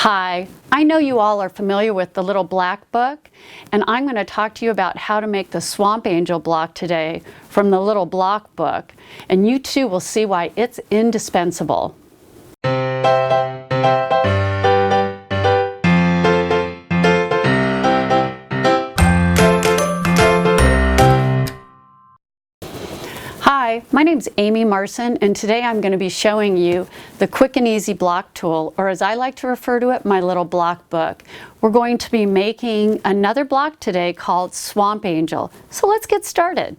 Hi, I know you all are familiar with the little black book, and I'm going to talk to you about how to make the Swamp Angel block today from the little block book, and you too will see why it's indispensable. Hi, my name's Amy Marson, and today I'm going to be showing you the quick and easy block tool, or as I like to refer to it, my little block book. We're going to be making another block today called Swamp Angel. So let's get started.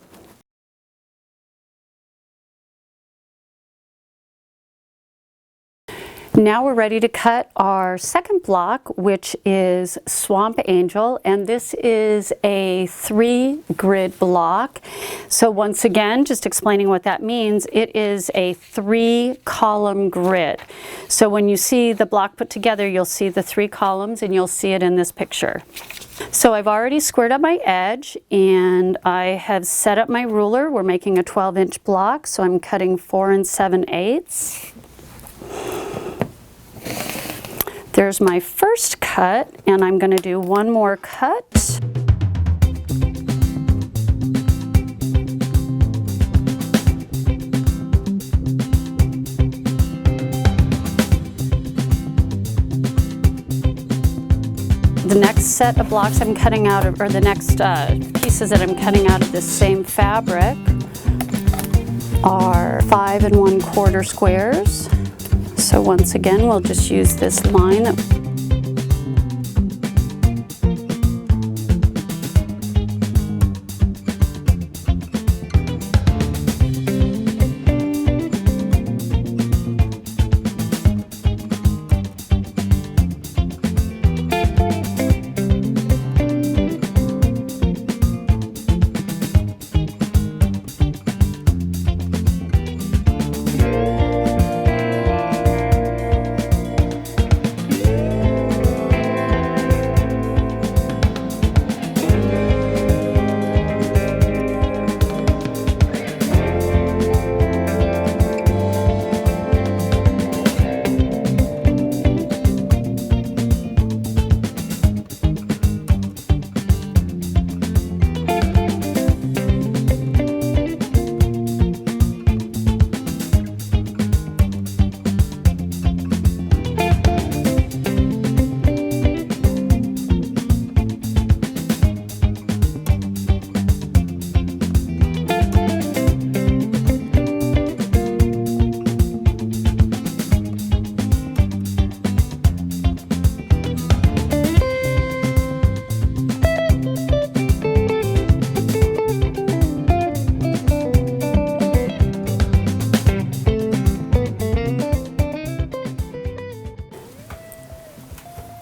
Now we're ready to cut our second block, which is Swamp Angel, and this is a 3-grid block. So once again, just explaining what that means, it is a 3-column grid. So when you see the block put together, you'll see the 3 columns, and you'll see it in this picture. So I've already squared up my edge, and I have set up my ruler. We're making a 12-inch block, so I'm cutting 4 7/8. There's my first cut, and I'm going to do one more cut. The next set of blocks I'm cutting out of, or the next pieces that I'm cutting out of this same fabric are 5 1/4 squares. So once again, we'll just use this line.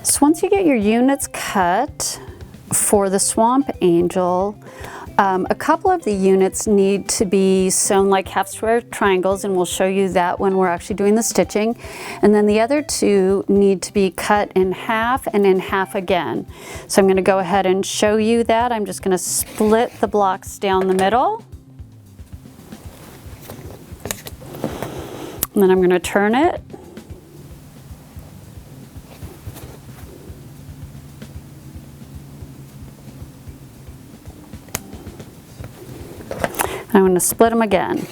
So once you get your units cut for the Swamp Angel, a couple of the units need to be sewn like half square triangles, and we'll show you that when we're actually doing the stitching. And then the other 2 need to be cut in half and in half again. So I'm going to go ahead and show you that. I'm just going to split the blocks down the middle. And then I'm going to turn it. I'm going to split them again.